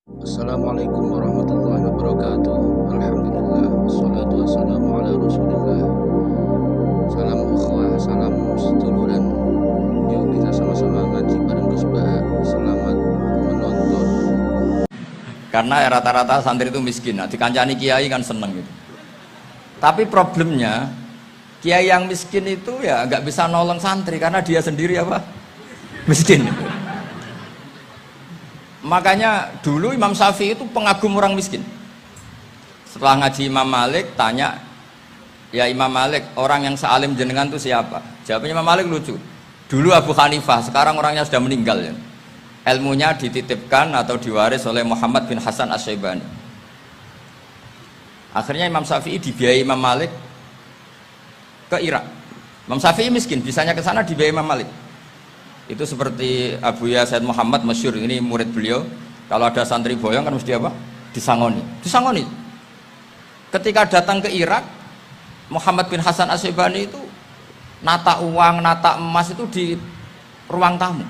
Assalamualaikum warahmatullahi wabarakatuh. Alhamdulillah, wassalatu wassalamu ala rasulillah. Salam ukhwah, salam seduluran. Yuk kita sama-sama ngaji bareng Gus Bah. Selamat menonton. Karena rata-rata santri itu miskin, nah dikancani kiai kan seneng gitu. Tapi problemnya kiai yang miskin itu ya nggak bisa nolong santri karena dia sendiri apa? Miskin. Makanya dulu Imam Syafi'i itu pengagum orang miskin. Setelah ngaji Imam Malik tanya, ya Imam Malik, orang yang sealim jenengan itu siapa? Jawabnya Imam Malik lucu. Dulu Abu Hanifah, sekarang orangnya sudah meninggal ya. Ilmunya dititipkan atau diwaris oleh Muhammad bin Hasan Asy-Syaibani. Akhirnya Imam Syafi'i dibiayai Imam Malik ke Irak. Imam Syafi'i miskin, bisanya ke sana dibiayai Imam Malik. Itu seperti Abu Ya Said Muhammad masyhur, ini murid beliau. Kalau ada santri boyong kan mesti apa? Disangoni. Disangoni. Ketika datang ke Irak, Muhammad bin Hasan Asy-Syaibani itu nata uang, nata emas itu di ruang tamu.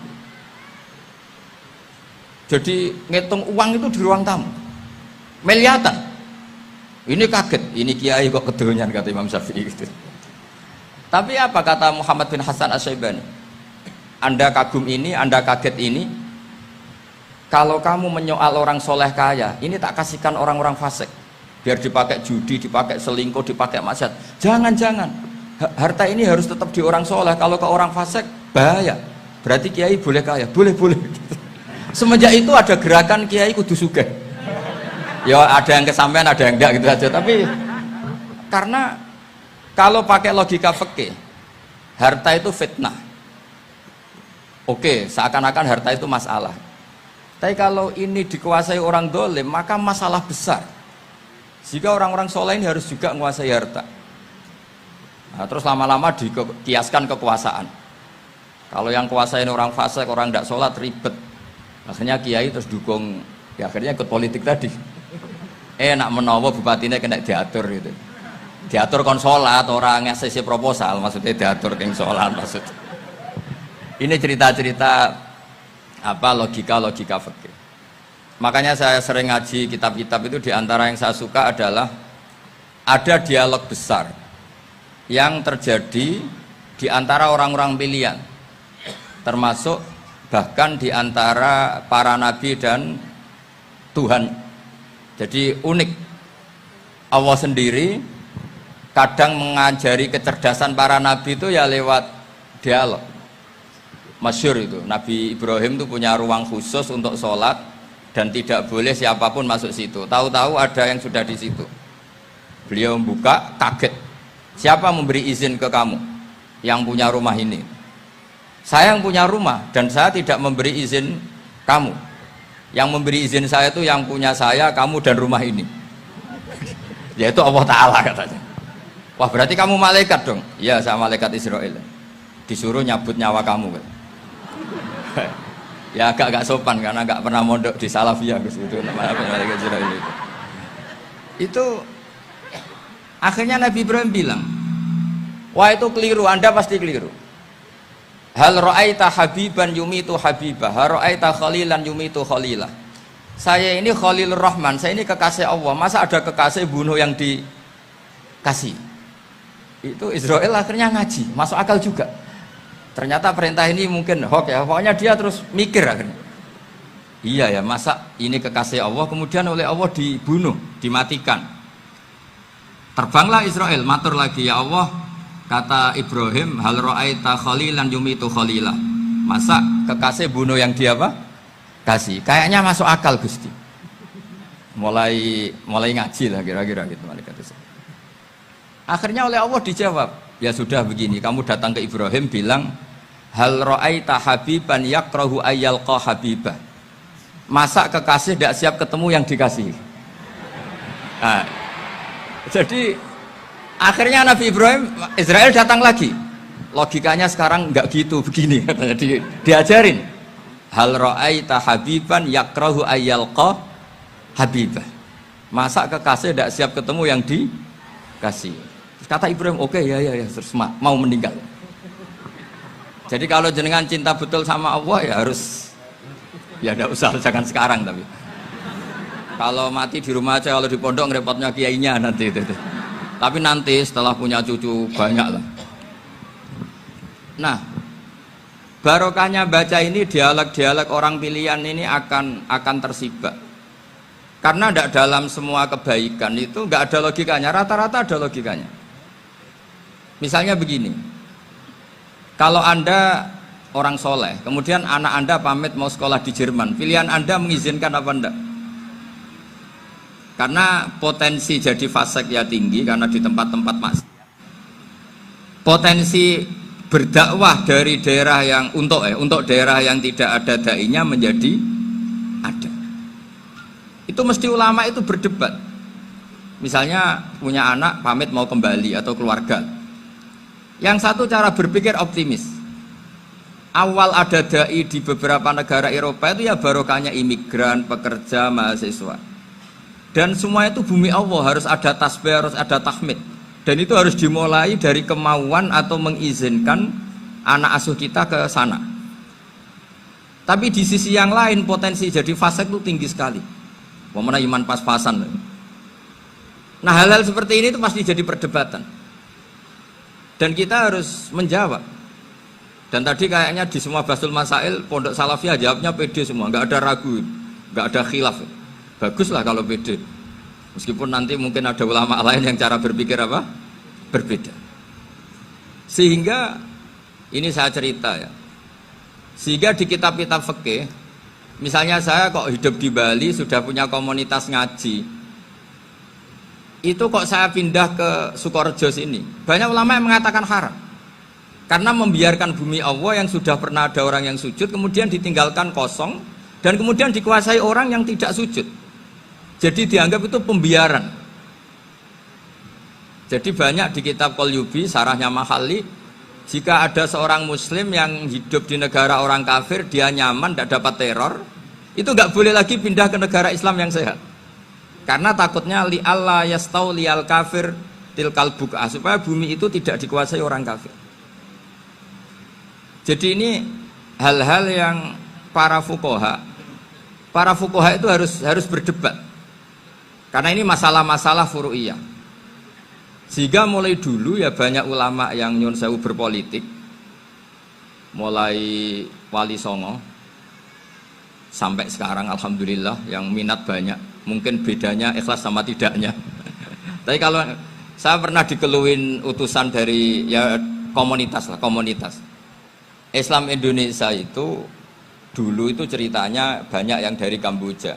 Jadi ngitung uang itu di ruang tamu. Miliatan. Ini kaget, ini kiai kok kedonyan kata Imam Syafi'i gitu. Tapi apa kata Muhammad bin Hasan Asy-Syaibani? Anda kagum ini, Anda kaget ini. Kalau kamu menyoal orang soleh kaya, ini tak kasihkan orang-orang fasik, biar dipakai judi, dipakai selingkuh, dipakai maksiat. Jangan-jangan, harta ini harus tetap di orang soleh. Kalau ke orang fasik, bahaya. Berarti kiai boleh kaya, boleh-boleh. Semenjak itu ada gerakan kiai kudu sugih. Ya ada yang kesampaian, ada yang enggak gitu aja. Tapi karena kalau pakai logika fikih, harta itu fitnah. Oke, seakan-akan harta itu masalah. Tapi kalau ini dikuasai orang dolim, maka masalah besar. Jika orang-orang soleh ini harus juga menguasai harta. Nah, terus lama-lama dikiaskan kekuasaan. Kalau yang kuasain orang fasik, orang tidak sholat, ribet. Akhirnya kiai terus dukung, ya akhirnya ikut politik tadi. Nak menawa bupatinya kena diatur gitu. Diatur kon sholat, orang ngasih proposal, maksudnya diatur keng sholat maksudnya. Ini cerita-cerita apa logika fikih. Makanya saya sering ngaji kitab-kitab itu, diantara yang saya suka adalah ada dialog besar yang terjadi di antara orang-orang pilihan, termasuk bahkan di antara para nabi dan Tuhan. Jadi unik, Allah sendiri kadang mengajari kecerdasan para nabi itu ya lewat dialog. Masyhur itu, Nabi Ibrahim itu punya ruang khusus untuk sholat dan tidak boleh siapapun masuk situ. Tahu-tahu ada yang sudah di situ. Beliau membuka, kaget. Siapa memberi izin ke kamu yang punya rumah ini? Saya yang punya rumah dan saya tidak memberi izin kamu. Yang memberi izin saya itu yang punya saya, kamu dan rumah ini. Yaitu Allah Ta'ala katanya. Wah berarti kamu malaikat dong? Iya, saya malaikat Israel. Disuruh nyabut nyawa kamu. Ya agak sopan karena agak pernah mondok di Salafiyah itu namanya malaikat Israil itu. Itu akhirnya Nabi Ibrahim bilang, wah itu keliru, Anda pasti keliru. Hal ra'aita habiban yumitu habibah, hal ra'aita khalilan yumitu khalilah. Saya ini Khalilur Rahman, saya ini kekasih Allah. Masa ada kekasih bunuh yang dikasih? Itu Israel akhirnya ngaji, masuk akal juga. Ternyata perintah ini mungkin hoax ya, pokoknya dia terus mikir akhirnya. Iya ya, masa ini kekasih Allah kemudian oleh Allah dibunuh, dimatikan. Terbanglah Israel, matur lagi, ya Allah, kata Ibrahim, hal ra'aita khalilan yumitu khalilah. Masa kekasih bunuh yang dia apa? Kasih. Kayaknya masuk akal Gusti. Mulai ngaji lah kira-kira gitu malaikat itu. Akhirnya oleh Allah dijawab, ya sudah begini, kamu datang ke Ibrahim bilang, hal ra'aita habiban yakrahu ayyalqa habibah. Masa kekasih tidak siap ketemu yang dikasih? Nah, jadi akhirnya Nabi Ibrahim, Israel datang lagi. Logikanya sekarang enggak gitu, begini katanya diajarin. Hal ra'aita habiban yakrahu ayyalqa habibah. Masa kekasih tidak siap ketemu yang dikasih? Kata Ibrahim, oke, ya, terus mau meninggal. Jadi kalau jenengan cinta betul sama Allah ya harus, ya tidak usah, jangan sekarang tapi. Kalau mati di rumah aja, kalau di pondok ngerepotnya kiainya nanti itu. Tapi nanti setelah punya cucu banyak lah. Nah, barokahnya baca ini dialog-dialog orang pilihan ini akan tersibak. Karena tidak dalam semua kebaikan itu nggak ada logikanya, rata-rata ada logikanya. Misalnya begini, kalau Anda orang soleh, kemudian anak Anda pamit mau sekolah di Jerman, pilihan Anda mengizinkan apa enggak? Karena potensi jadi fasik ya tinggi, karena di tempat-tempat maksiat. Potensi berdakwah dari daerah yang untuk daerah yang tidak ada dai-nya menjadi ada. Itu mesti ulama itu berdebat. Misalnya punya anak pamit mau kembali atau keluarga. Yang satu cara berpikir optimis. Awal ada dai di beberapa negara Eropa itu ya barokahnya imigran, pekerja, mahasiswa. Dan semua itu bumi Allah, harus ada tasbih, harus ada tahmid. Dan itu harus dimulai dari kemauan atau mengizinkan anak asuh kita ke sana. Tapi di sisi yang lain potensi jadi fasik itu tinggi sekali. Wamana iman pas-pasan. Nah hal-hal seperti ini itu pasti jadi perdebatan. Dan kita harus menjawab. Dan tadi kayaknya di semua Basul Masail Pondok Salafiyah jawabnya pede semua, nggak ada ragu, nggak ada khilaf. Baguslah kalau pede. Meskipun nanti mungkin ada ulama lain yang cara berpikir apa? Berbeda. Sehingga ini saya cerita ya. Sehingga di kitab-kitab fikih, misalnya saya kok hidup di Bali sudah punya komunitas ngaji. Itu kok saya pindah ke Sukorejo sini. Banyak ulama yang mengatakan haram. Karena membiarkan bumi Allah yang sudah pernah ada orang yang sujud kemudian ditinggalkan kosong dan kemudian dikuasai orang yang tidak sujud. Jadi dianggap itu pembiaran. Jadi banyak di kitab Qalyubi, sarahnya Mahalli, jika ada seorang muslim yang hidup di negara orang kafir, dia nyaman, tidak dapat teror, itu nggak boleh lagi pindah ke negara Islam yang sehat. Karena takutnya li'alla yastau li'al kafir tilkal buk'ah, supaya bumi itu tidak dikuasai orang kafir. Jadi ini hal-hal yang para fuqaha itu harus berdebat. Karena ini masalah-masalah furu'iyah. Sehingga mulai dulu ya banyak ulama yang nyun sewu berpolitik. Mulai Wali Songo sampai sekarang alhamdulillah yang minat banyak. Mungkin bedanya ikhlas sama tidaknya. Tapi kalau saya pernah dikeluhin utusan dari ya komunitas. Islam Indonesia itu dulu itu ceritanya banyak yang dari Kamboja.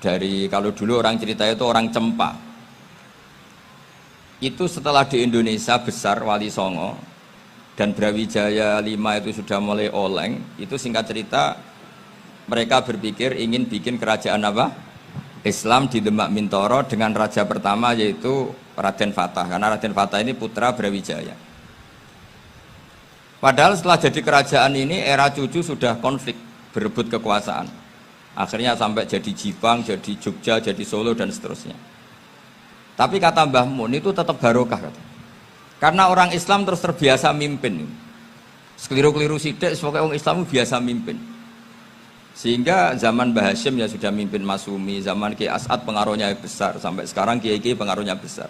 Kalau dulu orang cerita itu orang Cempa. Itu setelah di Indonesia besar Wali Songo dan Brawijaya 5 itu sudah mulai oleng, itu singkat cerita mereka berpikir ingin bikin kerajaan apa? Islam di Demak Mintoro dengan raja pertama yaitu Raden Fatah, karena Raden Fatah ini putra Brawijaya. Padahal setelah jadi kerajaan ini era cucu sudah konflik, berebut kekuasaan. Akhirnya sampai jadi Jipang, jadi Jogja, jadi Solo dan seterusnya. Tapi kata Mbah Mun itu tetap barokah kata. Karena orang Islam terus terbiasa mimpin. Sekeliru-keliru sidik sebagai orang Islam biasa mimpin. Sehingga zaman Mbah Hashim ya sudah mimpin Masumi, zaman Ki As'ad pengaruhnya besar, sampai sekarang Kiai-Kiai pengaruhnya besar.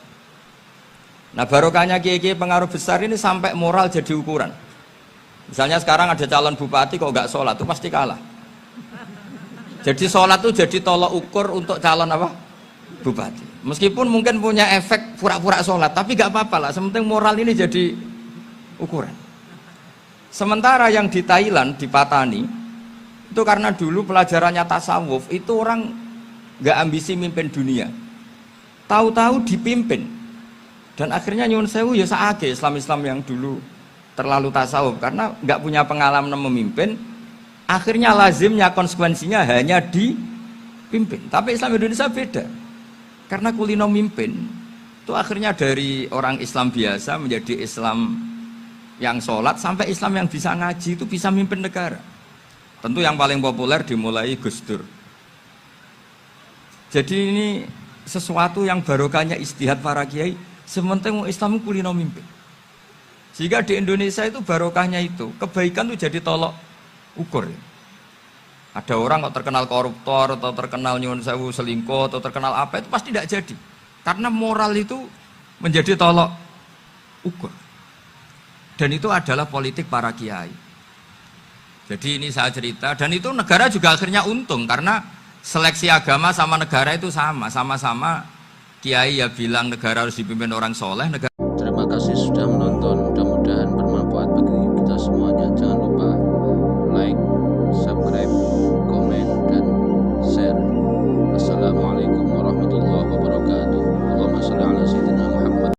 Nah barokahnya Kiai-Kiai pengaruh besar ini sampai moral jadi ukuran. Misalnya sekarang ada calon bupati kok nggak sholat itu pasti kalah. Jadi sholat itu jadi tolok ukur untuk calon apa? Bupati. Meskipun mungkin punya efek pura-pura sholat, tapi nggak apa-apa lah. Sementing moral ini jadi ukuran. Sementara yang di Thailand, di Patani, itu karena dulu pelajarannya tasawuf, itu orang nggak ambisi mimpin dunia. Tahu-tahu dipimpin. Dan akhirnya nyuwun sewu ya saage Islam-Islam yang dulu terlalu tasawuf karena nggak punya pengalaman memimpin. Akhirnya lazimnya konsekuensinya hanya dipimpin. Tapi Islam Indonesia beda. Karena kulino mimpin itu akhirnya dari orang Islam biasa menjadi Islam yang sholat sampai Islam yang bisa ngaji itu bisa mimpin negara. Tentu yang paling populer dimulai Gus Dur. Jadi ini sesuatu yang barokahnya istihad para kiai. Sementing Islam kulino mimpin. Jika di Indonesia itu barokahnya itu kebaikan itu jadi tolok ukur. Ada orang kok terkenal koruptor atau terkenal nyuwun sewu selingkuh atau terkenal apa itu pasti tidak jadi. Karena moral itu menjadi tolok ukur. Dan itu adalah politik para kiai. Jadi ini saya cerita dan itu negara juga akhirnya untung karena seleksi agama sama negara itu sama-sama kiai ya bilang negara harus dipimpin orang soleh, negara